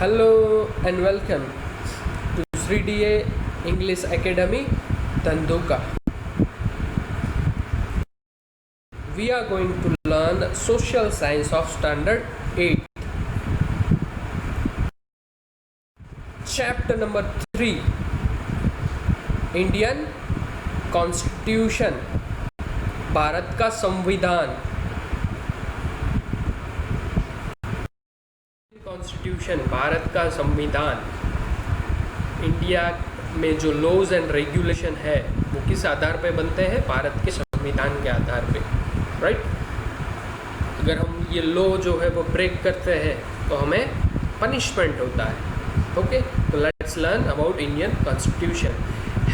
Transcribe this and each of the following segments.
Hello and welcome to 3DA English Academy, Dhanduka. We are going to learn Social Science of Standard 8. Chapter number 3, Indian Constitution, Bharat का संविधान. Constitution, Bharat का संविधान. India में जो laws and regulation है वो किस आधार पे बनते हैं? भारत के संविधान के आधार पे, राइट. अगर हम ये लॉ जो है वो ब्रेक करते हैं तो हमें पनिशमेंट होता है. ओके, तो let's learn about Indian constitution.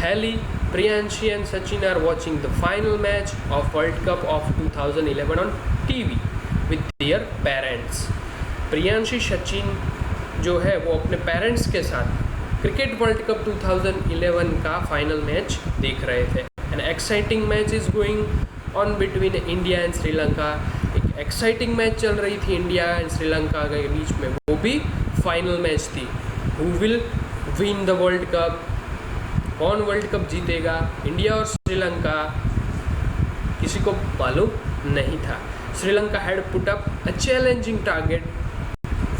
Heli, Priyanshi and Sachin are watching the final match of world cup of 2011 on TV with their parents. Priyanshi Sachin जो है वो अपने पेरेंट्स के साथ क्रिकेट वर्ल्ड कप 2011 का फाइनल मैच देख रहे थे. An exciting match is going on between India and Sri Lanka. एक एक्साइटिंग मैच चल रही थी इंडिया एंड श्रीलंका के बीच में, वो भी फाइनल मैच थी. Who will win the world cup? कौन वर्ल्ड कप जीतेगा? इंडिया और श्रीलंका? किसी को मालूम नहीं था. Sri Lanka had put up a challenging target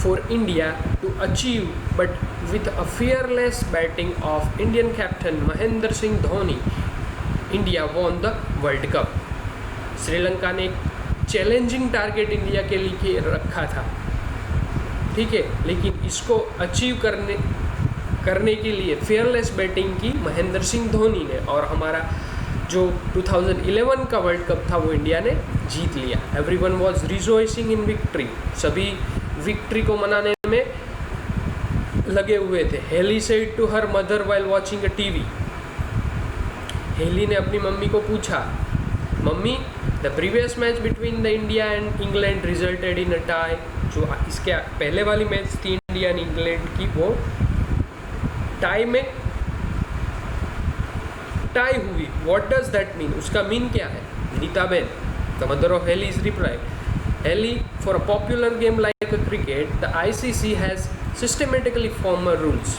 for India to achieve, but with a fearless batting of Indian captain Mahendra Singh Dhoni, India won the World Cup. Sri Lanka ने एक चैलेंजिंग टारगेट इंडिया के लिए रखा था, ठीक है, लेकिन इसको अचीव करने के लिए फेयरलेस बैटिंग की महेंद्र सिंह धोनी ने, और हमारा जो 2011 का वर्ल्ड कप था वो इंडिया ने जीत लिया. Everyone was rejoicing in victory. सभी विक्ट्री को मनाने में लगे हुए थे. Heli said to her mother while watching a TV. Heli ने अपनी मम्मी को पूछा, मम्मी, the previous match between the India and England resulted in a tie. जो इसके पहले वाली मैच थी इंडिया एंड इंग्लैंड की, वो टाई में टाई हुई. What does that mean? उसका मीन क्या है? Nitaben, the mother of Heli, is reply, Heli, for a popular game like a cricket, the ICC has systematically formed rules.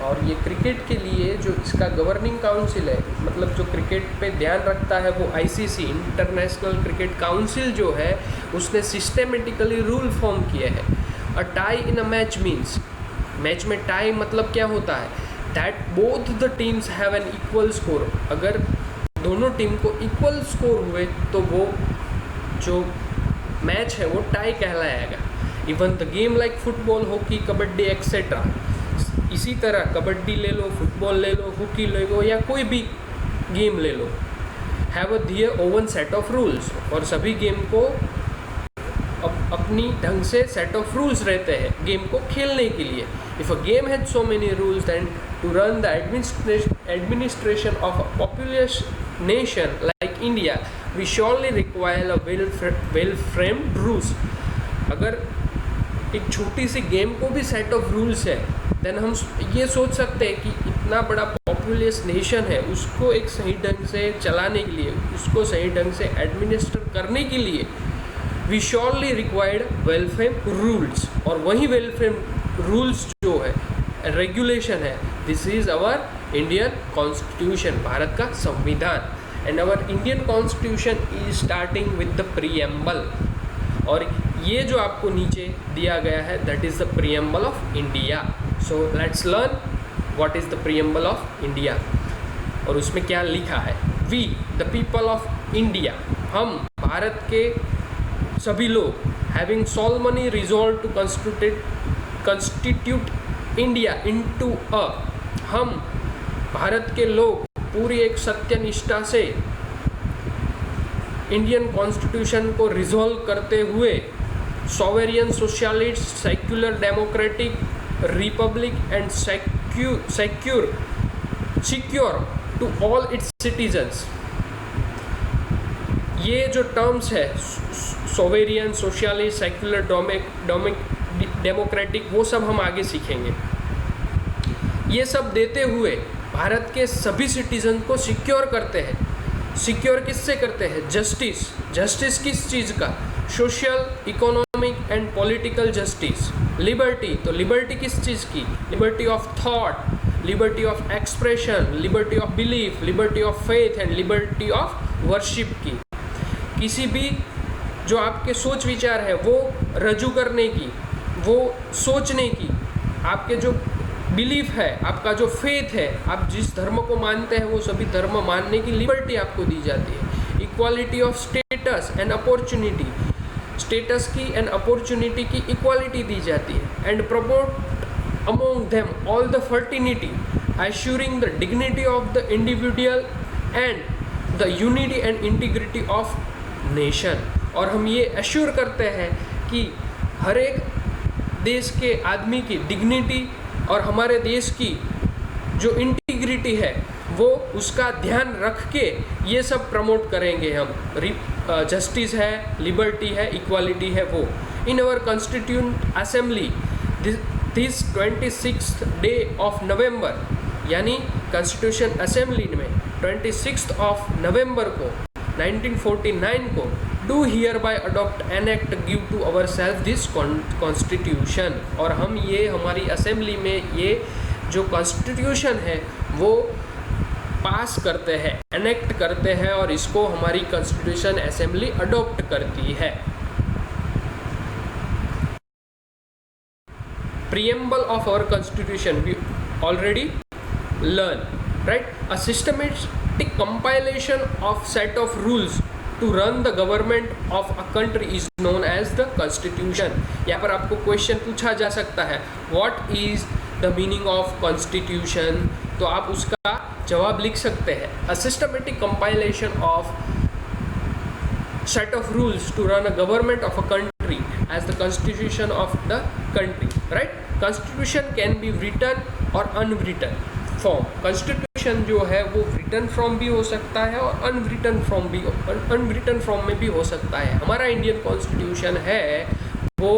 और ये क्रिकेट के लिए जो इसका गवर्निंग काउंसिल है, मतलब जो क्रिकेट पे ध्यान रखता है, वो ICC, इंटरनेशनल क्रिकेट काउंसिल जो है, उसने सिस्टेमेटिकली रूल फॉर्म किए हैं. A tie in a match means, match में टाई मतलब क्या होता है? That both the teams have an equal score. अगर दोनों टीम को इक्वल स्कोर हुए तो वो जो मैच है वो टाई कहलाएगा. Even the game like football, hockey, kabaddi etcetera. इसी तरह कबड्डी ले लो, फुटबॉल ले लो, हॉकी ले लो, या कोई भी गेम ले लो, have a their own set of rules. और सभी गेम को अपनी ढंग से सेट ऑफ रूल्स रहते हैं गेम को खेलने के लिए. If a game has so many rules then to run the administration of a populous nation like India we surely require a well-framed rules. अगर एक छोटी सी गेम को भी सेट ऑफ रूल्स है, देन हम ये सोच सकते हैं कि इतना बड़ा पॉपुलस नेशन है, उसको एक सही ढंग से चलाने के लिए, उसको सही ढंग से एडमिनिस्टर करने के लिए we surely required well framed rules. और वही वेल-फ्रेम्ड रूल्स जो है, रेगुलेशन है, this is our Indian constitution, Bharat का संविधान. And our Indian Constitution is starting with the preamble. और ये जो आपको नीचे दिया गया है, that is the preamble of India. So let's learn what is the preamble of India. और उसमें क्या लिखा है? We, the people of India, हम भारत के सभी लोग, having solemnly resolved to constitute India into a, हम भारत के लोग पूरी एक सत्यनिष्ठा से इंडियन कॉन्स्टिट्यूशन को रिजॉल्व करते हुए sovereign, socialist, secular, democratic, republic and secure to all its citizens. ये जो टर्म्स है, सॉवेरियन, सोशलिस्ट, सेक्युलर, डेमोक्रेटिक, वो सब हम आगे सीखेंगे. ये सब देते हुए भारत के सभी सिटीजन को सिक्योर करते हैं. सिक्योर किससे करते हैं? जस्टिस. जस्टिस किस चीज़ का? Social, economic and political justice. Liberty, तो लिबर्टी किस चीज़ की? Liberty of thought, liberty of expression, liberty of belief, liberty of faith and liberty of worship की। किसी भी जो आपके सोच विचार है वो रजू करने की, वो सोचने की, आपके जो बिलीफ है, आपका जो फेथ है, आप जिस धर्म को मानते हैं वो सभी धर्म मानने की लिबर्टी आपको दी जाती है। Equality of status and opportunity, status की एंड अपॉर्चुनिटी की इक्वालिटी दी जाती है। And promote among them all the fraternity, assuring the dignity of the individual and the unity and integrity of nation. और हम ये एश्योर करते हैं कि हर एक देश के आदमी की डिग्निटी और हमारे देश की जो इंटीग्रिटी है वो उसका ध्यान रख के ये सब प्रमोट करेंगे हम। जस्टिस है, लिबर्टी है, इक्वालिटी है वो। In our constituent assembly this 26th day of November, यानी कॉन्स्टिट्यूशन असेंबली में 26 नवंबर को 1949 को do hereby adopt enact give to our self this constitution. और हम ये हमारी असेंबली में ये जो कॉन्स्टिट्यूशन है वो पास करते हैं, एनेक्ट करते हैं और इसको हमारी कॉन्स्टिट्यूशन असेंबली अडॉप्ट करती है। Preamble of our constitution we already learn, right? A systematic compilation of set of rules to run the government of a country is known as the constitution. यहाँ पर आपको क्वेश्चन पूछा जा सकता है, what is the meaning of constitution? तो आप उसका जवाब लिख सकते हैं, a systematic compilation of set of rules to run a government of a country as the constitution of the country, right? Constitution can be written or unwritten form. Constitution जो है वो written form भी हो सकता है और unwritten form में भी हो सकता है। हमारा इंडियन कॉन्स्टिट्यूशन है वो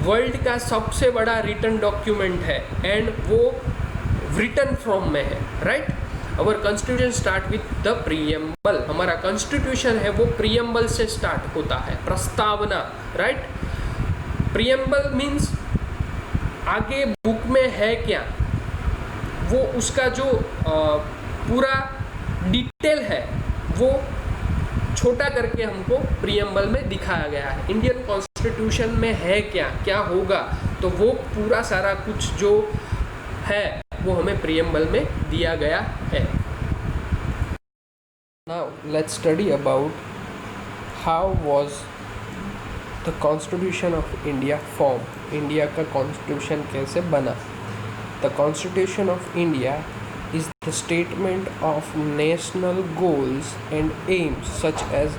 वर्ल्ड का सबसे बड़ा रिटन डॉक्यूमेंट है एंड वो written form में है, right? Our constitution start with the preamble. हमारा कॉन्स्टिट्यूशन है वो प्रीएम्बल से स्टार्ट होता है, प्रस्तावना, राइट? प्रीएम्बल मीन्स आगे बुक में है क्या, वो उसका जो पूरा डिटेल है वो छोटा करके हमको प्रीएम्बल में दिखाया गया है। इंडियन कॉन्स्टिट्यूशन में है क्या, क्या होगा, तो वो पूरा सारा कुछ जो है वो हमें प्रीएम्बल में दिया गया है। Now let's study about how was the constitution of India form. India का कॉन्स्टिट्यूशन कैसे बना? The constitution of India is the statement of national goals and aims such as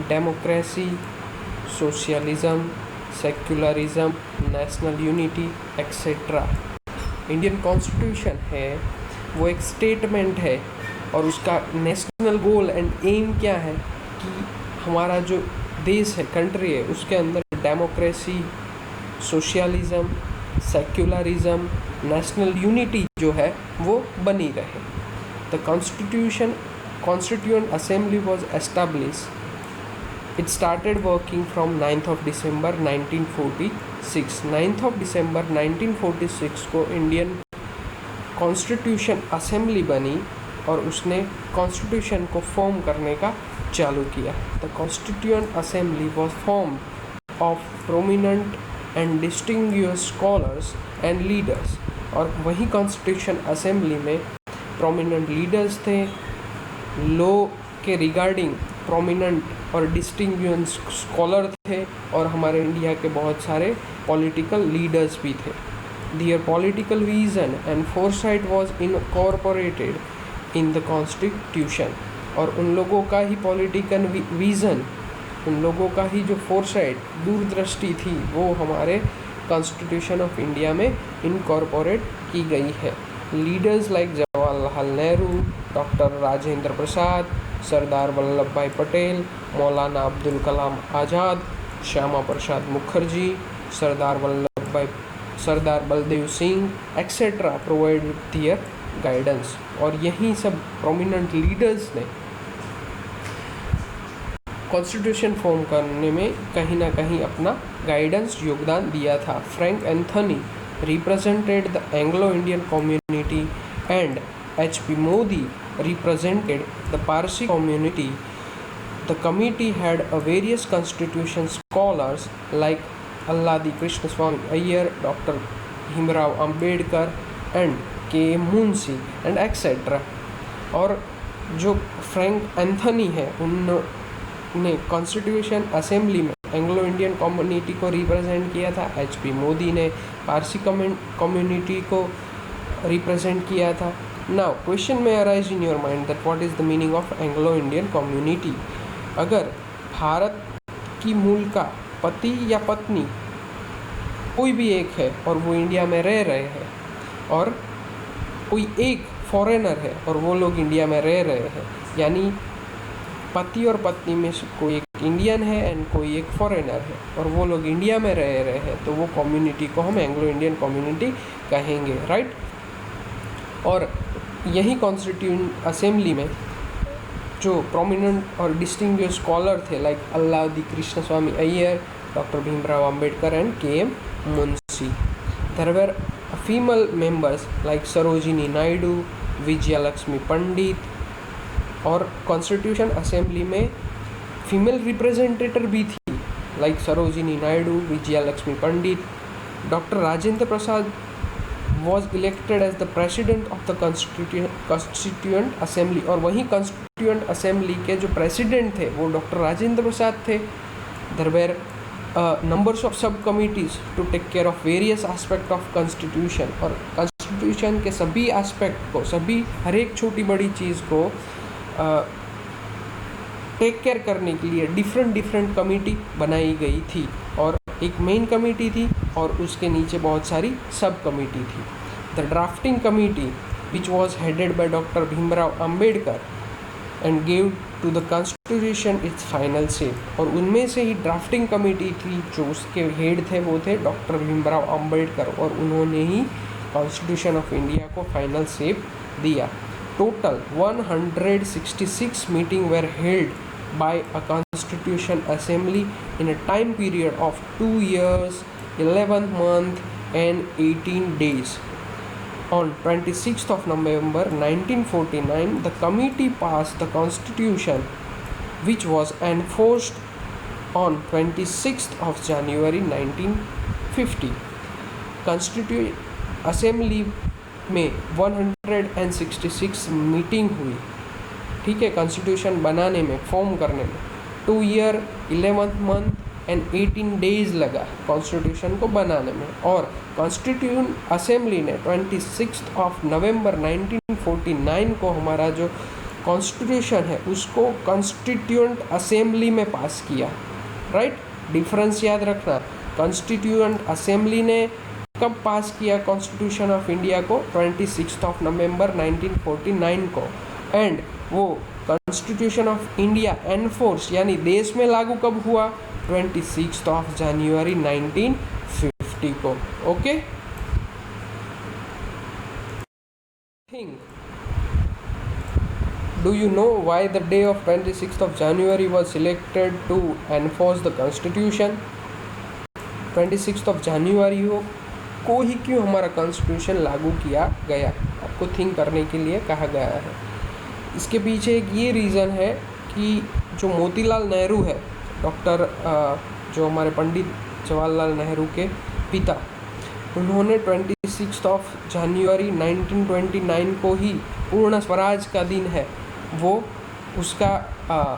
democracy, socialism, secularism, national unity etcetera. Indian constitution है वो एक statement है और उसका national goal and M क्या है कि हमारा जो देश है, कंट्री है, उसके अंदर democracy, socialism, secularism, national unity जो है वो बनी रहे। The constituent assembly was established. It started working from 9th of December 1946. 9th of December 1946 को इंडियन कॉन्स्टिट्यूशन असेंबली बनी और उसने कॉन्स्टिट्यूशन को फॉर्म करने का चालू किया। The constituent assembly was formed of prominent and distinguished scholars and leaders. और वही कॉन्स्टिट्यूशन असेंबली में प्रोमिनेंट लीडर्स थे, लॉ के रिगार्डिंग प्रोमिनेंट और डिस्टिंग्विश्ड स्कॉलर थे और हमारे इंडिया के बहुत सारे पॉलिटिकल लीडर्स भी थे। There political vision and foresight was incorporated in the constitution. और उन लोगों का ही पॉलिटिकल विजन, उन लोगों का ही जो फोरसाइट, दूरदृष्टि थी, वो हमारे कॉन्स्टिट्यूशन ऑफ इंडिया में इनकॉर्पोरेट की गई है। Leaders like Jawaharlal Nehru, doctor Rajendra Prasad, Sardar Vallabh Bhai Patel, Maulana Abdul Kalam Azad, Shyama Prasad Mukherjee, Sardar Baldev Singh etcetera provided their guidance. और यही सब प्रोमिनेंट लीडर्स ने कॉन्स्टिट्यूशन फॉर्म करने में कहीं ना कहीं अपना गाइडेंस योगदान दिया था। Frank Anthony represented the Anglo Indian community and HP Modi represented the Parsi community. The committee had a various constitution scholars like Alladi Krishnaswamy Iyer, Dr. Bhimrao Ambedkar and K.M. Munshi and etc. और जो Frank Anthony है उन्होंने constitution assembly में Anglo Indian community को represent किया था। HP Modi ने Parsi community को रिप्रेजेंट किया था। Now question may arise in your mind that what is the meaning of Anglo-Indian community? अगर भारत की मूल का पति या पत्नी कोई भी एक है और वो इंडिया में रह रहे हैं और कोई एक फॉरेनर है और वो लोग इंडिया में रह रहे हैं, यानी पति और पत्नी में से कोई एक इंडियन है एंड कोई एक फॉरेनर है और वो लोग इंडिया में रह रहे हैं, तो वो कम्युनिटी को हम एंग्लो इंडियन कम्युनिटी कहेंगे, राइट। और यही कॉन्स्टिट्यूंट असेंबली में जो प्रोमिनेंट और डिस्टिंग्विश्ड स्कॉलर थे like Alladi Krishnaswami Ayyar, doctor Bhimrao Ambedkar and KM Munshi. There were female members like Sarojini Naidu, Vijayalakshmi Pandit. और कॉन्स्टिट्यूशन असेंबली में फीमेल रिप्रेजेंटेटर भी थी like Sarojini Naidu, Vijayalakshmi Pandit. Doctor Rajendra Prasad was elected as the president of the constituent assembly और वही constituent assembly के जो president थे वो डॉक्टर राजेंद्र प्रसाद थे। there were numbers of sub committees to take care of various aspect of constitution और constitution के सभी aspect को, सभी हर एक छोटी बड़ी चीज़ को टेक केयर करने के लिए डिफरेंट कमेटी बनाई गई थी और एक मेन कमेटी थी और उसके नीचे बहुत सारी सब कमेटी थी। The drafting committee which was headed by doctor Bhimrao Ambedkar and gave to the constitution its final shape. और उनमें से ही ड्राफ्टिंग कमेटी थी जो उसके हेड थे वो थे डॉक्टर भीमराव अंबेडकर और उन्होंने ही कॉन्स्टिट्यूशन ऑफ इंडिया को फाइनल शेप दिया। Total 166 meeting were held by a constitution assembly in a time period of 2 years, 11 months and 18 days. On 26th of November 1949, the committee passed the constitution which was enforced on 26th of January 1950. Constituent Assembly में 166 meeting हुई, ठीक है, constitution बनाने में, form करने में 2 year 11 month and 18 days लगा constitution को बनाने में। और कॉन्स्टिट्यूंट असेंबली ने 26 of November 1949 को हमारा जो कॉन्स्टिट्यूशन है उसको कॉन्स्टिट्यूंट असेंबली में पास किया, राइट। डिफरेंस याद रखना, कॉन्स्टिट्यूंट असेंबली ने कब पास किया कॉन्स्टिट्यूशन ऑफ इंडिया को? 26 of November 1949 को। एंड वो कॉन्स्टिट्यूशन ऑफ इंडिया एनफोर्स यानी देश में लागू कब हुआ? 26 of January 1950 को। Okay, think do you know why the day of 26th of January was selected to enforce the constitution? 26th of January को ही क्यों हमारा कॉन्स्टिट्यूशन लागू किया गया? आपको थिंक करने के लिए कहा गया है। इसके पीछे एक ये रीज़न है कि जो मोतीलाल नेहरू है, डॉक्टर जो हमारे पंडित जवाहरलाल नेहरू के पिता, उन्होंने 26 of January 1929 को ही पूर्ण स्वराज का दिन है वो उसका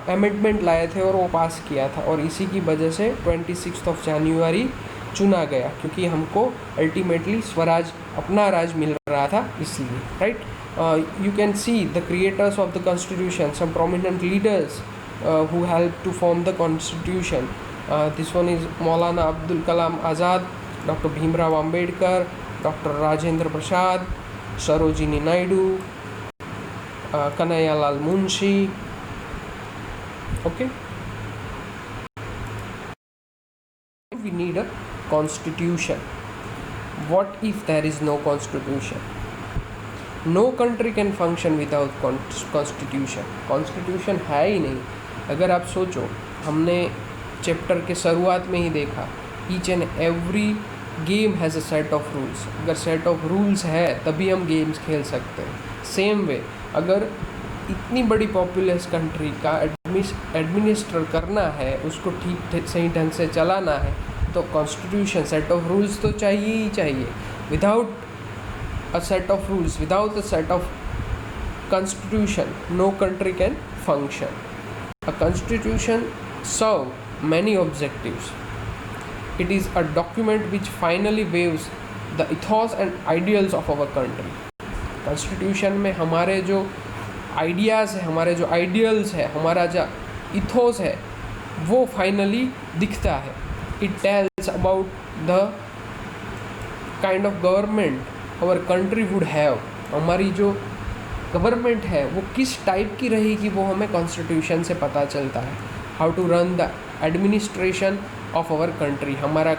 अमेंडमेंट लाए थे और वो पास किया था और इसी की वजह से 26 of January चुना गया क्योंकि हमको अल्टीमेटली स्वराज अपना राज मिल रहा था इसलिए, right. You can see the creators of the constitution, some prominent leaders who helped to form the constitution. This one is Maulana Abdul Kalam Azad, Dr. Bhimrao Ambedkar, Dr. Rajendra Prasad, Sarojini Naidu, Kanhaiya Munshi. Okay, we need a constitution. What if there is no constitution? No country can function without constitution. Constitution है ही नहीं। अगर आप सोचो, हमने chapter के शुरुआत में ही देखा each and every game has a set of rules. अगर सेट ऑफ रूल्स है तभी हम गेम्स खेल सकते हैं। सेम वे अगर इतनी बड़ी पॉपुलस कंट्री का एडमिनिस्टर करना है, उसको ठीक सही ढंग से चलाना है, तो कॉन्स्टिट्यूशन सेट ऑफ रूल्स तो चाहिए ही चाहिए। Without a set of rules, without a set of constitution, no country can function. A constitution serves many objectives. It is a document which finally waves the ethos and ideals of our country. Constitution में हमारे जो ideas है, हमारे जो ideals है, हमारा जो ethos है, वो फाइनली दिखता है। It tells about the kind of government our country would have. हमारी जो गवर्नमेंट है वो किस टाइप की रहेगी वो हमें कॉन्स्टिट्यूशन से पता चलता है। How to run the administration of our country, हमारा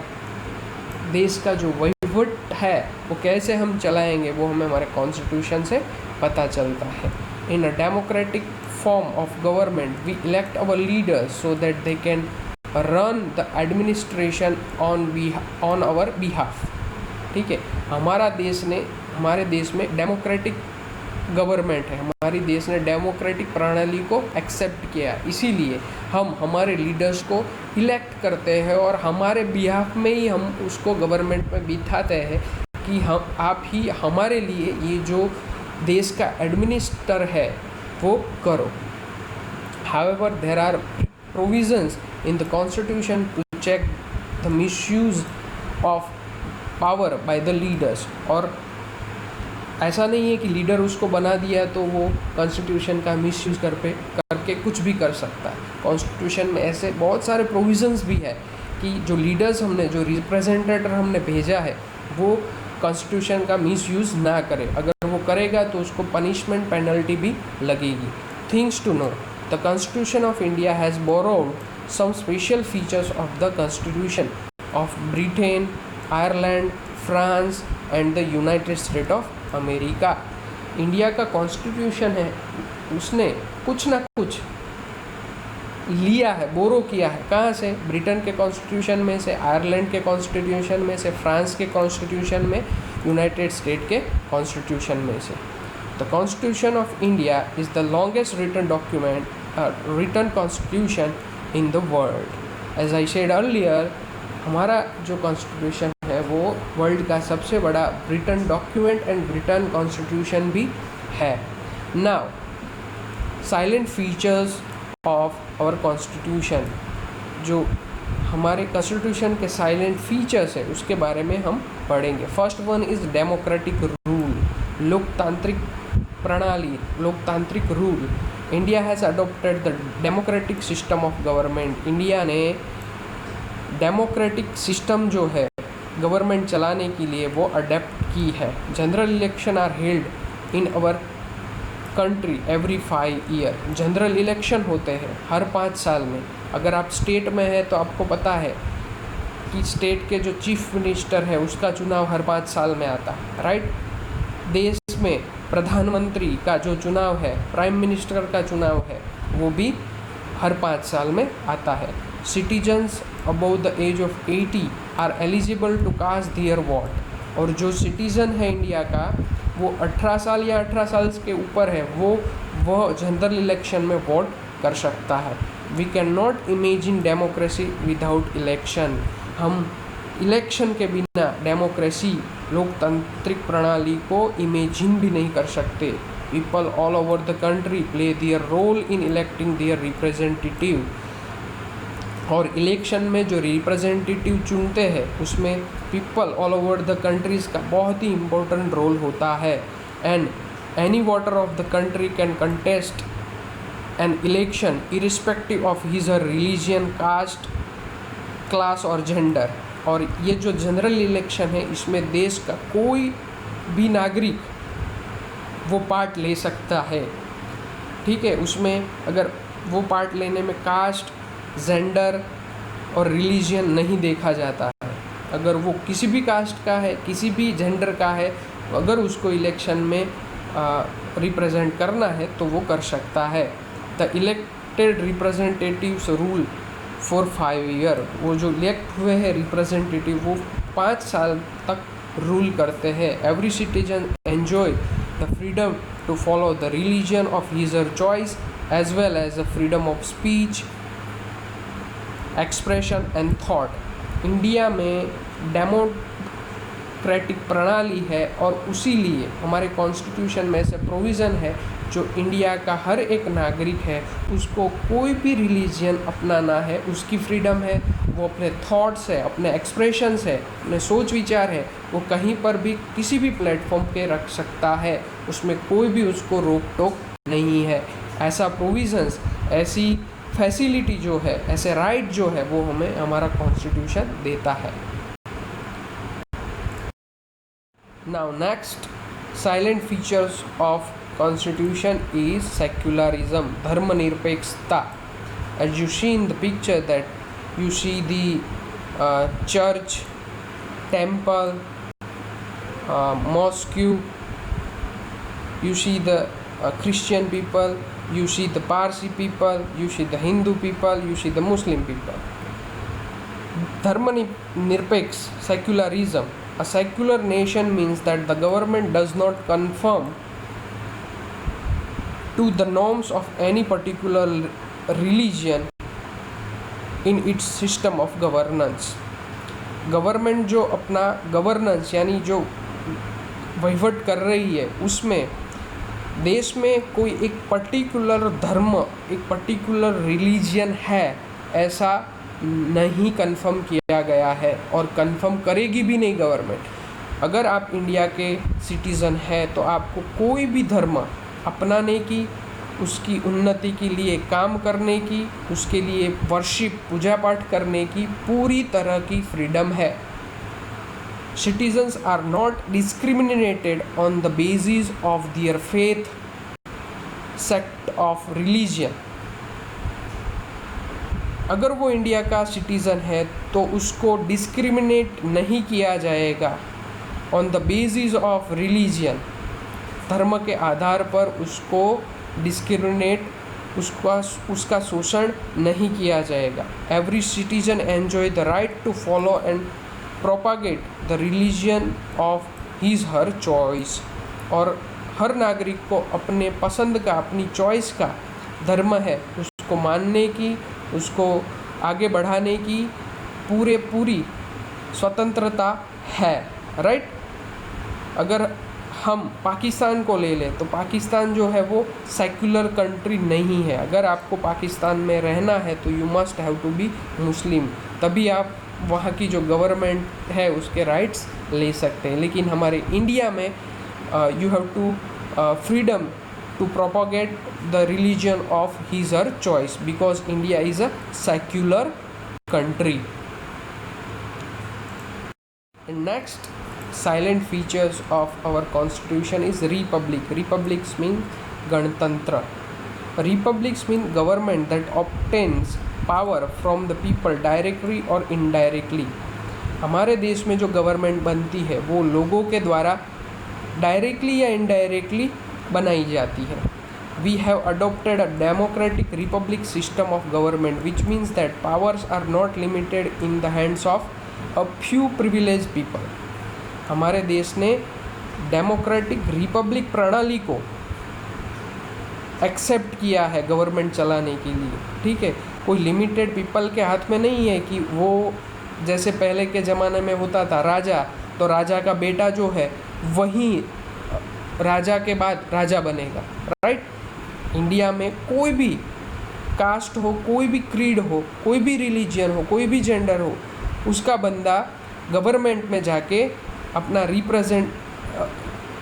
देश का जो वहीवट है वो कैसे हम चलाएंगे वो हमें हमारे कॉन्स्टिट्यूशन से पता चलता है। In a democratic form of government we elect our leaders so that they can run the administration on our behalf. ठीक है, हमारे देश में डेमोक्रेटिक गवर्नमेंट है, हमारी देश ने डेमोक्रेटिक प्रणाली को एक्सेप्ट किया, इसीलिए हम हमारे लीडर्स को इलेक्ट करते हैं और हमारे बिहाफ में ही हम उसको गवर्नमेंट में बिठाते हैं कि आप ही हमारे लिए ये जो देश का एडमिनिस्टर है वो करो। However there are provisions in the constitution to check the misuse of power by the leaders. और ऐसा नहीं है कि लीडर उसको बना दिया तो वो कॉन्स्टिट्यूशन का मिसयूज करके कुछ भी कर सकता है। कॉन्स्टिट्यूशन में ऐसे बहुत सारे प्रोविजंस भी है कि जो लीडर्स जो रिप्रेजेंटेटिव हमने भेजा है वो कॉन्स्टिट्यूशन का मिसयूज ना करे। अगर वो करेगा तो उसको पनिशमेंट पेनल्टी भी लगेगी। Things to know, the constitution of India has borrowed some special features of the constitution of Britain, Ireland, France and the United State of America. India का कॉन्स्टिट्यूशन है, उसने कुछ ना कुछ लिया है, बोरो किया है। कहाँ से? ब्रिटेन के कॉन्स्टिट्यूशन में से, आयरलैंड के कॉन्स्टिट्यूशन में से, फ्रांस के कॉन्स्टिट्यूशन में, यूनाइटेड स्टेट के कॉन्स्टिट्यूशन में से। The constitution of India is the longest written constitution in the world. As I said earlier, हमारा जो कॉन्स्टिट्यूशन है वो वर्ल्ड का सबसे बड़ा written document and written constitution भी है। Now silent features of our constitution, जो हमारे कॉन्स्टिट्यूशन के साइलेंट फीचर्स है उसके बारे में हम पढ़ेंगे। First one is democratic rule, लोकतांत्रिक प्रणाली, लोकतांत्रिक rule. India has adopted the democratic system of government. India ने डेमोक्रेटिक सिस्टम जो है गवर्नमेंट चलाने के लिए वो अडेप्ट की है। General election are held in our country every 5 year. General election होते हैं हर 5 साल में। अगर आप स्टेट में है तो आपको पता है कि स्टेट के जो चीफ मिनिस्टर है उसका चुनाव हर 5 साल में आता है, राइट। देश में प्रधानमंत्री का जो चुनाव है, प्राइम मिनिस्टर का चुनाव है, वो भी हर 5 साल में आता है। Citizens above the age of 80 are eligible to cast their vote. और जो सिटीज़न है इंडिया का वो 18 साल या 18 साल के ऊपर है, वो जनरल इलेक्शन में वोट कर सकता है। We can not imagine democracy without election. हम इलेक्शन के बिना डेमोक्रेसी, लोकतांत्रिक प्रणाली को इमेजिन भी नहीं कर सकते। People all over the country play their role in electing their representative. और इलेक्शन में जो रिप्रेजेंटेटिव चुनते हैं उसमें people all over the countries का बहुत ही इम्पोर्टेंट रोल होता है। And any voter of the country can contest an election irrespective of his or religion, caste, class और जेंडर। और ये जो जनरल इलेक्शन है इसमें देश का कोई भी नागरिक वो पार्ट ले सकता है, ठीक है। उसमें अगर वो पार्ट लेने में कास्ट, जेंडर और रिलीजियन नहीं देखा जाता है। अगर वो किसी भी कास्ट का है, किसी भी जेंडर का है, अगर उसको इलेक्शन में रिप्रेजेंट करना है तो वो कर सकता है। The elected representatives rule for 5 year. वो जो इलेक्ट हुए हैं रिप्रेजेंटेटिव वो 5 साल तक रूल करते हैं। Every citizen enjoy the freedom to follow the religion of his और choice as well as the freedom of speech, expression and thought. India में डेमोक्रेटिक प्रणाली है और उसी लिए हमारे कॉन्स्टिट्यूशन में से प्रोविज़न है जो इंडिया का हर एक नागरिक है उसको कोई भी रिलीजन अपनाना है, उसकी फ्रीडम है। वो अपने थॉट्स है, अपने एक्सप्रेशंस है, अपने सोच विचार है, वो कहीं पर भी किसी भी प्लेटफॉर्म पे रख सकता है, उसमें कोई भी उसको रोक टोक नहीं है। ऐसा प्रोविज़न्स, ऐसी फैसिलिटी जो है, ऐसे राइट जो है वो हमें हमारा कॉन्स्टिट्यूशन देता है। Now next silent features of constitution is secularism, धर्मनिरपेक्षता। As you see in the picture that you see the church, temple, mosque, you see the Christian people, you see the Parsi people, you see the Hindu people, you see the Muslim people. Dharma-nirpeksh, secularism. A secular nation means that the government does not conform to the norms of any particular religion in its system of governance. Government जो अपना governance यानी जो वहीवट कर रही है उसमें देश में कोई एक पर्टिकुलर धर्म, एक पर्टिकुलर रिलीजन है ऐसा नहीं कंफर्म किया गया है और कंफर्म करेगी भी नहीं गवर्नमेंट। अगर आप इंडिया के सिटीज़न हैं तो आपको कोई भी धर्म अपनाने की, उसकी उन्नति के लिए काम करने की, उसके लिए वर्शिप, पूजा पाठ करने की पूरी तरह की फ्रीडम है। Citizens are not discriminated on the basis of their faith, sect of religion. अगर वो इंडिया का सिटीज़न है तो उसको डिस्क्रिमिनेट नहीं किया जाएगा on the basis of religion, धर्म के आधार पर उसको डिस्क्रिमिनेट, उसका शोषण नहीं किया जाएगा। Every citizen enjoy the right to follow and propagate the religion of his her choice. और हर नागरिक को अपने पसंद का, अपनी चॉइस का धर्म है उसको मानने की, उसको आगे बढ़ाने की पूरी स्वतंत्रता है, राइट। अगर हम पाकिस्तान को ले लें तो पाकिस्तान जो है वो सेक्युलर कंट्री नहीं है। अगर आपको पाकिस्तान में रहना है तो you must have to be Muslim, तभी आप वहाँ की जो गवर्नमेंट है उसके राइट्स ले सकते हैं। लेकिन हमारे इंडिया में you have to freedom to propogate the religion of his her choice because India is a secular country. Next silent features of our constitution is republic. Republics mean गणतंत्र. Republics mean government that obtains power from the people directly or indirectly. हमारे देश में जो government बनती है वो लोगों के द्वारा डायरेक्टली या इनडायरेक्टली बनाई जाती है। We have adopted a democratic republic system of government which means that powers are not limited in the hands of a few privileged people. हमारे देश ने डेमोक्रेटिक रिपब्लिक प्रणाली को एक्सेप्ट किया है गवर्नमेंट चलाने के लिए, ठीक है। कोई लिमिटेड पीपल के हाथ में नहीं है कि वो जैसे पहले के ज़माने में होता था राजा, तो राजा का बेटा जो है वही राजा के बाद राजा बनेगा, राइट। इंडिया में कोई भी कास्ट हो, कोई भी क्रीड हो, कोई भी रिलीजन हो, कोई भी जेंडर हो, उसका बंदा गवर्नमेंट में जाके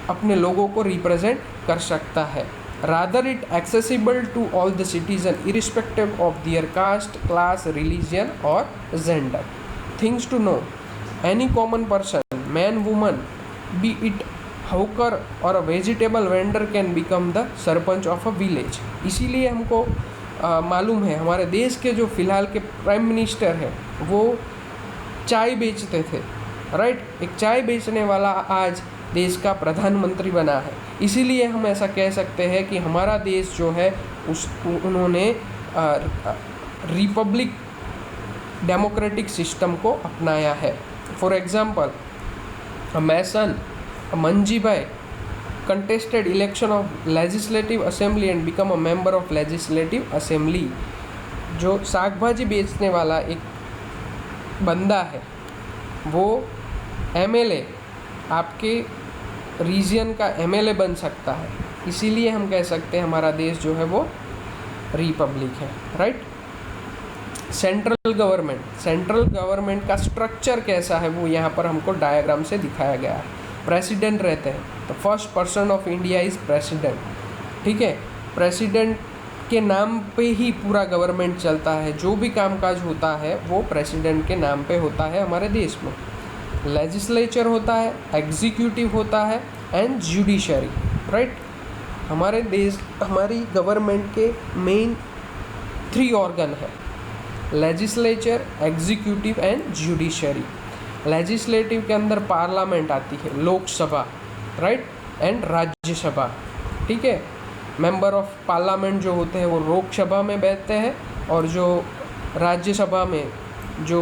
अपने लोगों को रिप्रेजेंट कर सकता है। Rather it accessible to all the citizen irrespective of their caste, class, religion और gender. Things to know, any common person, man, woman, be it hawker और a vegetable vendor can become the sarpanch of a village. इसीलिए हमको मालूम है हमारे देश के जो फ़िलहाल के प्राइम मिनिस्टर हैं वो चाय बेचते थे, राइट। एक चाय बेचने वाला आज देश का प्रधानमंत्री बना है। इसीलिए हम ऐसा कह सकते हैं कि हमारा देश जो है उन्होंने रिपब्लिक डेमोक्रेटिक सिस्टम को अपनाया है। फॉर एग्जाम्पल, मैसन Manjibhai contested election of legislative assembly and become a member of legislative assembly। जो साग-भाजी बेचने वाला एक बंदा है वो एमएलए, आपके रीजन का एमएलए बन सकता है। इसीलिए हम कह सकते हैं हमारा देश जो है वो रिपब्लिक है, राइट। सेंट्रल गवर्नमेंट का स्ट्रक्चर कैसा है वो यहाँ पर हमको डायग्राम से दिखाया गया है। प्रेसिडेंट रहते हैं, तो first person of India is president, ठीक है। प्रेसिडेंट के नाम पे ही पूरा गवर्नमेंट चलता है, जो भी कामकाज होता है वो प्रेसिडेंट के नाम पे होता है हमारे देश में। लेजिस्लेचर होता है, एग्जीक्यूटिव होता है एंड जुडिशरी, राइट। हमारी गवर्नमेंट के मेन 3 ऑर्गन है, legislature, executive and judiciary. Legislative के अंदर पार्लियामेंट आती है, लोकसभा, राइट, एंड राज्यसभा, ठीक है। मेंबर ऑफ पार्लियामेंट जो होते हैं वो लोकसभा में बैठते हैं, और जो राज्यसभा में जो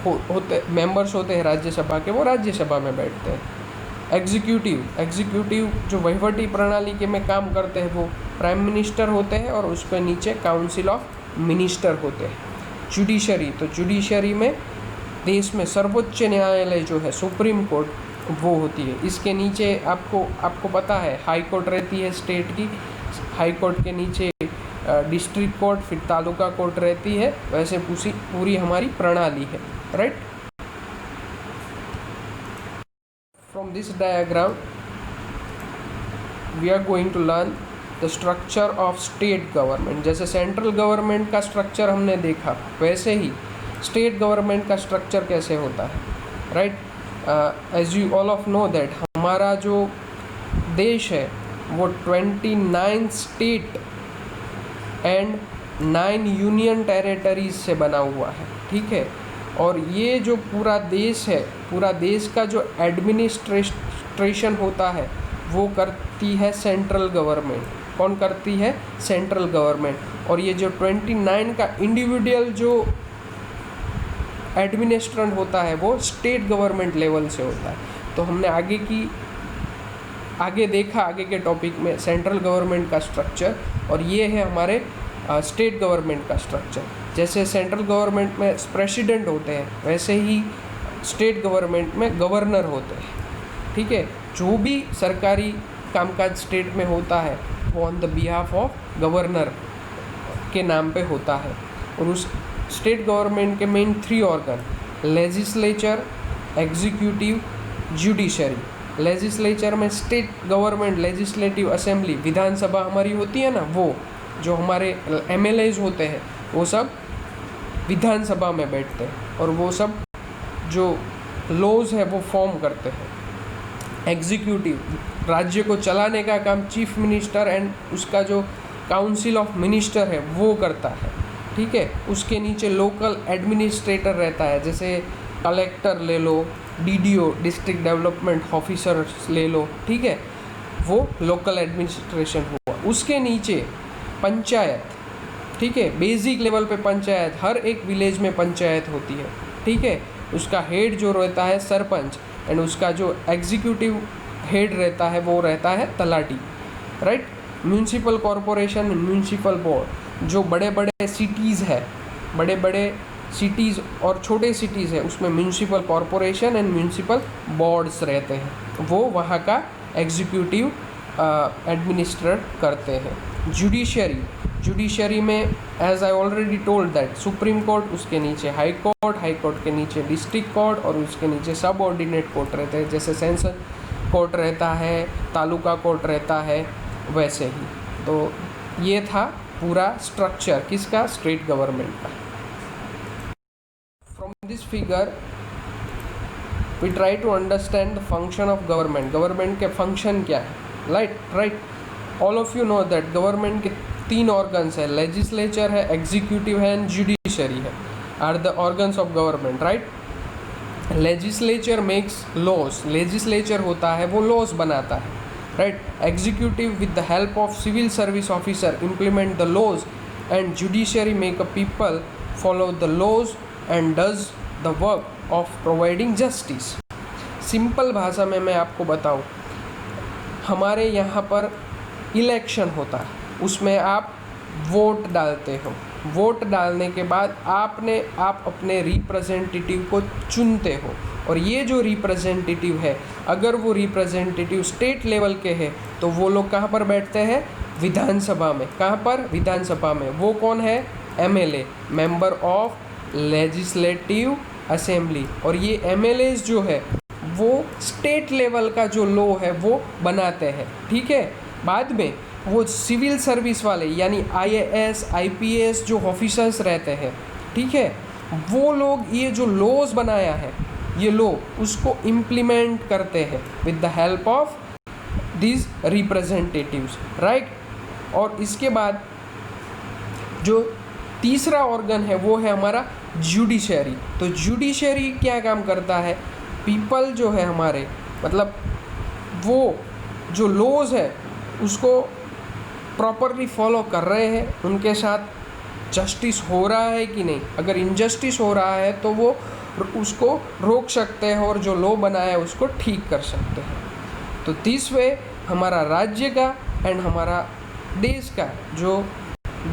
होते मेंबर्स होते हैं राज्यसभा के, वो राज्यसभा में बैठते हैं। एग्जीक्यूटिव जो वहीवटी प्रणाली के में काम करते हैं वो प्राइम मिनिस्टर होते हैं, और उसके नीचे काउंसिल ऑफ मिनिस्टर होते हैं। जुडिशरी में देश में सर्वोच्च न्यायालय जो है, सुप्रीम कोर्ट, वो होती है। इसके नीचे आपको पता है हाई कोर्ट रहती है स्टेट की, हाई कोर्ट के नीचे डिस्ट्रिक्ट कोर्ट, फिर तालुका कोर्ट रहती है। वैसे पूरी हमारी प्रणाली है, right. From this diagram we are going to learn the structure of state government. जैसे सेंट्रल गवर्नमेंट का स्ट्रक्चर हमने देखा, वैसे ही स्टेट गवर्नमेंट का स्ट्रक्चर कैसे होता है, right. As you all of know that हमारा जो देश है वो 29 स्टेट एंड 9 यूनियन टेरिटरीज से बना हुआ है, ठीक है। और ये जो पूरा देश है, पूरा देश का जो एडमिनिस्ट्रेशन होता है वो करती है सेंट्रल गवर्नमेंट। कौन करती है? Central government. और ये जो 29 का इंडिविजुअल जो एडमिनिस्ट्रेशन होता है वो स्टेट गवर्नमेंट लेवल से होता है। तो हमने आगे देखा आगे के टॉपिक में सेंट्रल गवर्नमेंट का स्ट्रक्चर, और ये है हमारे स्टेट गवर्नमेंट का स्ट्रक्चर। जैसे सेंट्रल गवर्नमेंट में प्रेसिडेंट होते हैं, वैसे ही स्टेट गवर्नमेंट में गवर्नर होते हैं, ठीक है। जो भी सरकारी कामकाज स्टेट में होता है वो on the behalf of governor के नाम पे होता है। और उस स्टेट गवर्नमेंट के main 3 organ, legislature, executive, judiciary. Legislature में स्टेट गवर्नमेंट लेजिस्लेटिव असेंबली, विधानसभा हमारी होती है ना, वो जो हमारे एमएलएज होते हैं वो सब विधानसभा में बैठते हैं, और वो सब जो लॉज है वो फॉर्म करते हैं। एग्जीक्यूटिव राज्य को चलाने का काम चीफ मिनिस्टर एंड उसका जो काउंसिल ऑफ मिनिस्टर है वो करता है, ठीक है। उसके नीचे लोकल एडमिनिस्ट्रेटर रहता है, जैसे कलेक्टर ले लो, डीडीओ डिस्ट्रिक्ट डेवलपमेंट ऑफिसर ले लो, ठीक है, वो लोकल एडमिनिस्ट्रेशन हुआ। उसके नीचे पंचायत, ठीक है, बेसिक लेवल पे पंचायत, हर एक विलेज में पंचायत होती है, ठीक है। उसका हेड जो रहता है सरपंच, एंड उसका जो एग्जीक्यूटिव हेड रहता है वो रहता है talati, right. Municipal corporation, municipal board, जो बड़े बड़े सिटीज़ है, बड़े बड़े सिटीज़ और छोटे सिटीज़ है, उसमें municipal corporation and municipal boards रहते हैं, वो वहाँ का एग्जीक्यूटिव एडमिनिस्ट्रेट करते हैं। जुडिशरी में as I already told that supreme court, उसके नीचे हाई कोर्ट के नीचे डिस्ट्रिक्ट कोर्ट, और उसके नीचे सब ऑर्डिनेट कोर्ट रहते हैं, जैसे सेंसर कोर्ट रहता है, तालुका कोर्ट रहता है, वैसे ही। तो ये था पूरा स्ट्रक्चर किसका? स्टेट गवर्नमेंट का। From this figure we try to understand the function of government. Government के फंक्शन क्या है, right. All of you know that government के 3 ऑर्गन्स है, लेजिस्लेचर है, एग्जीक्यूटिव है एंड जुडिशरी है, are the organs of government, right. Legislature makes laws, legislature होता है वो लॉज बनाता है, right. Executive with the help of civil service officer implement the laws, and judiciary make a people follow the laws and does the work of providing justice. Simple भाषा में मैं आपको बताऊं, हमारे यहाँ पर इलेक्शन होता है, उसमें आप वोट डालते हो। वोट डालने के बाद आप अपने रिप्रेजेंटेटिव को चुनते हो, और ये जो रिप्रेजेंटेटिव है, अगर वो रिप्रेजेंटेटिव स्टेट लेवल के हैं तो वो लोग कहाँ पर बैठते हैं? विधानसभा में। कहाँ पर? विधानसभा में। वो कौन है? MLA, member of legislative assembly. और ये एमएलएज जो है वो स्टेट लेवल का जो लॉ है वो बनाते हैं, ठीक है। बाद में वो सिविल सर्विस वाले यानी आईएएस आईपीएस जो ऑफिसर्स रहते हैं, ठीक है, वो लोग ये जो लॉज बनाया है, ये लॉ उसको इम्प्लीमेंट करते हैं with the help of this representatives, right. और इसके बाद जो तीसरा ऑर्गन है वो है हमारा जुडिशरी। तो जुडिशरी क्या काम करता है? पीपल जो है हमारे, मतलब वो जो लॉज है उसको प्रॉपरली फॉलो कर रहे हैं, उनके साथ जस्टिस हो रहा है कि नहीं। अगर इनजस्टिस हो रहा है तो वो उसको रोक सकते हैं और जो लॉ बनाया है उसको ठीक कर सकते हैं। तो दिस वे हमारा राज्य का एंड हमारा देश का जो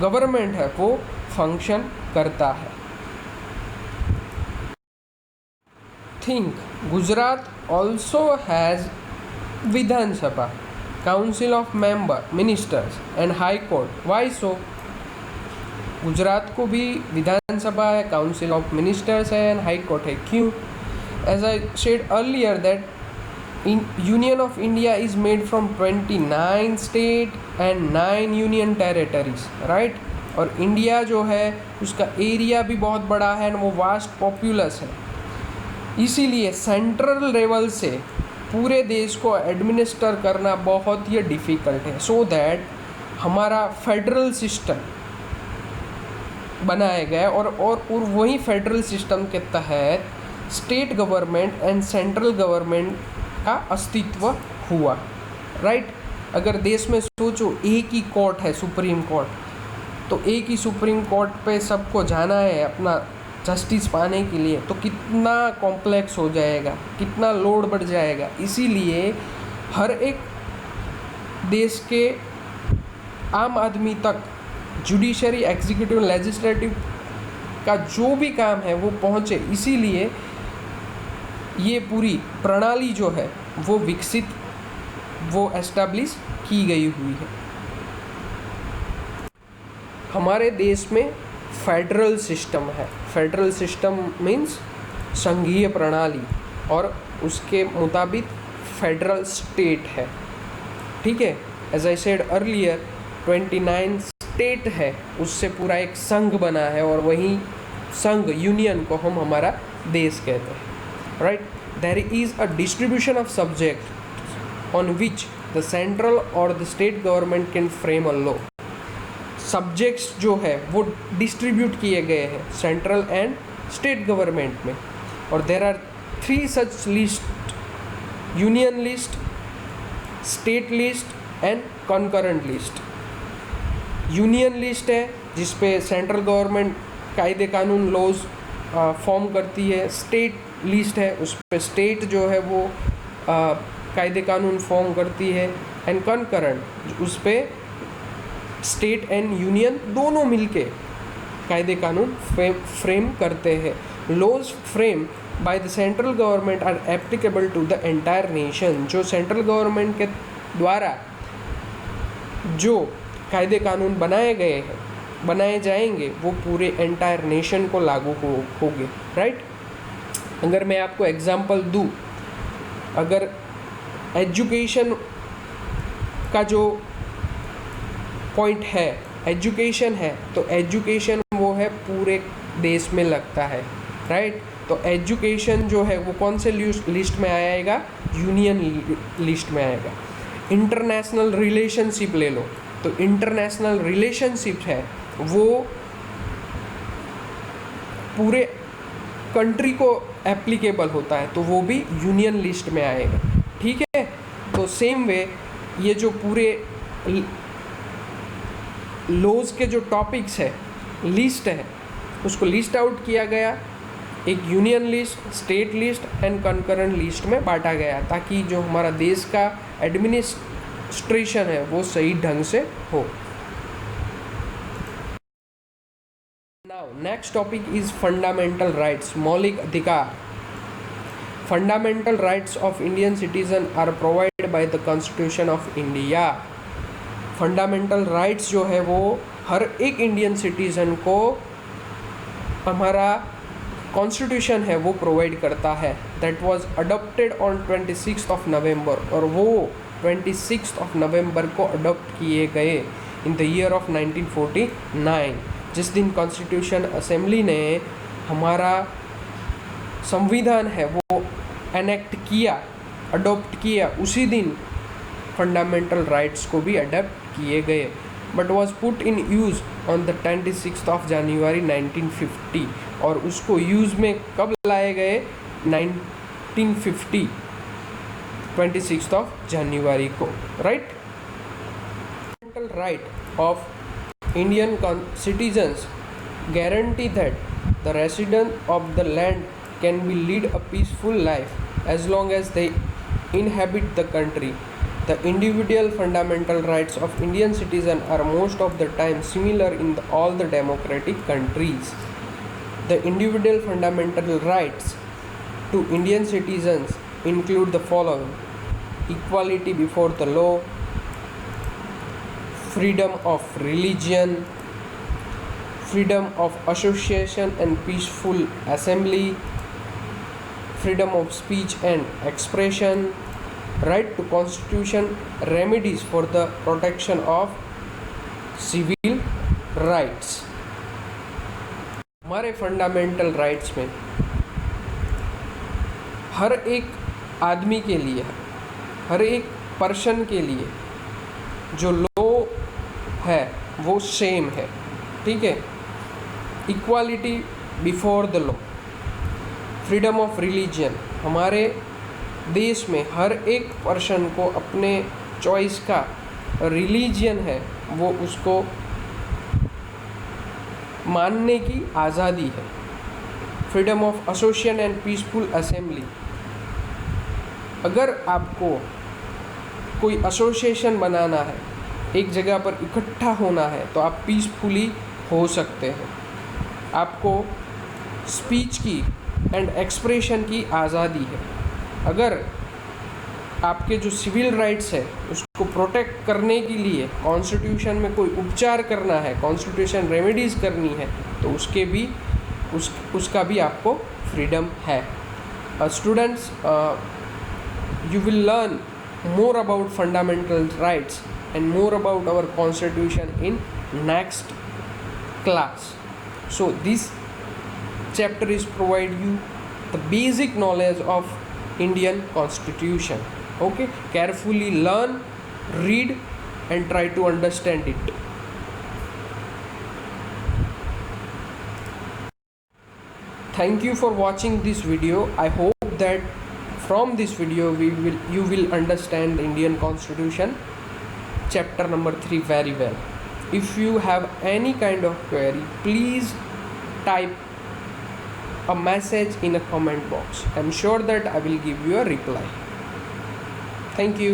गवर्नमेंट है वो फंक्शन करता है। Think Gujarat also has Vidhansabha, council of member ministers and high court. Why so? Gujarat को भी विधानसभा है, काउंसिल ऑफ मिनिस्टर्स है एंड हाई कोर्ट है। क्यों? As I said earlier that union of India is made from 29 state and 9 union territories, right. और India जो है उसका एरिया भी बहुत बड़ा है एंड वो वास्ट पॉपुलस है, इसीलिए सेंट्रल लेवल से पूरे देश को एडमिनिस्टर करना बहुत ही डिफ़िकल्ट है। सो दैट हमारा फेडरल सिस्टम बनाया गया और वही फेडरल सिस्टम के तहत state government and central government का अस्तित्व हुआ, राइट। अगर देश में सोचो एक ही कोर्ट है, सुप्रीम कोर्ट, तो एक ही सुप्रीम कोर्ट पे सबको जाना है अपना जस्टिस पाने के लिए, तो कितना कॉम्प्लेक्स हो जाएगा, कितना लोड बढ़ जाएगा। इसीलिए हर एक देश के आम आदमी तक जुडिशरी, एग्जीक्यूटिव, लेजिस्लेटिव का जो भी काम है वो पहुँचे, इसीलिए ये पूरी प्रणाली जो है वो विकसित, वो एस्टैब्लिश की गई हुई है। हमारे देश में फेडरल सिस्टम है। फेडरल सिस्टम मीन्स संघीय प्रणाली, और उसके मुताबिक फेडरल स्टेट है, ठीक है। As I said earlier 29 state है, उससे पूरा एक संघ बना है और वही संघ यूनियन को हम हमारा देश कहते हैं, right. There is a distribution of subject on which the central और the state government can frame a law. Subjects जो है वो डिस्ट्रीब्यूट किए गए हैं सेंट्रल एंड स्टेट गवर्नमेंट में, और there are 3 such list: union list, state list and concurrent list. Union list है जिस पे सेंट्रल गवर्नमेंट कायदे कानून लॉज फॉर्म करती है। स्टेट लिस्ट है, उस पे स्टेट जो है वो कायदे कानून फॉर्म करती है। एंड कॉन्करेंट, उस पे स्टेट एंड यूनियन दोनों मिलके कायदे कानून फ्रेम करते हैं। Laws frame by the central government are applicable to the entire nation. जो सेंट्रल गवर्नमेंट के द्वारा जो कायदे कानून बनाए जाएंगे वो पूरे एंटायर नेशन को लागू होंगे, राइट। अगर मैं आपको एग्जांपल दूं, अगर एजुकेशन का जो पॉइंट है, एजुकेशन है, तो एजुकेशन वो है पूरे देश में लगता है, राइट। तो एजुकेशन जो है वो कौन से लिस्ट में आएगा? यूनियन लिस्ट में आएगा। इंटरनेशनल रिलेशनशिप ले लो, तो इंटरनेशनल रिलेशनशिप है वो पूरे कंट्री को एप्लीकेबल होता है, तो वो भी यूनियन लिस्ट में आएगा, ठीक है। तो सेम वे ये जो पूरे लॉज के जो टॉपिक्स है, लिस्ट है, उसको लिस्ट आउट किया गया एक union list, state list and concurrent list में बांटा गया ताकि जो हमारा देश का एडमिनिस्ट्रेशन है वो सही ढंग से हो। Now next topic is fundamental rights, मौलिक अधिकार। Fundamental rights of Indian citizen are provided by the constitution of India. Fundamental rights जो है वो हर एक इंडियन सिटीजन को हमारा कॉन्स्टिट्यूशन है वो प्रोवाइड करता है। That was adopted on 26 of November, और वो 26 ऑफ नवंबर को अडॉप्ट किए गए इन द ईयर ऑफ 1949। जिस दिन कॉन्स्टिट्यूशन असेंबली ने हमारा संविधान है वो एनेक्ट किया, अडॉप्ट किया, उसी दिन फंडामेंटल राइट्स को भी अडॉप्ट किए गए, but was put in use on the 26 of January 1950। और उसको यूज़ में कब लाए गए? 1950, 26 ऑफ जनवरी को, right. Fundamental right of Indian citizens guarantee that the residents of the land can be lead a peaceful life as long as they inhabit the country. The individual fundamental rights of Indian citizens are most of the time similar in all the democratic countries. The individual fundamental rights to Indian citizens include the following: equality before the law, freedom of religion, freedom of association and peaceful assembly, freedom of speech and expression, right to constitution, remedies for the protection of civil rights. हमारे fundamental rights में हर एक आदमी के लिए, हर एक person के लिए जो लॉ है वो सेम है, ठीक है। Equality before the law, freedom of religion, हमारे देश में हर एक पर्सन को अपने चॉइस का रिलीजन है वो उसको मानने की आज़ादी है। Freedom of association and peaceful assembly, अगर आपको कोई एसोसिएशन बनाना है, एक जगह पर इकट्ठा होना है, तो आप पीसफुली हो सकते हैं। आपको स्पीच की एंड एक्सप्रेशन की आज़ादी है। अगर आपके जो सिविल राइट्स है उसको प्रोटेक्ट करने के लिए कॉन्स्टिट्यूशन में कोई उपचार करना है, कॉन्स्टिट्यूशन रेमेडीज़ करनी है, तो उसका भी आपको फ्रीडम है। Students, you will learn more about fundamental rights and more about our constitution in next class. So this chapter is provide you the basic knowledge of Indian constitution. Okay, carefully learn, read and try to understand it. Thank you for watching this video. I hope that from this video you will understand Indian Constitution chapter number 3 very well. If you have any kind of query, please type a message in a comment box. I'm sure that I will give you a reply. Thank you.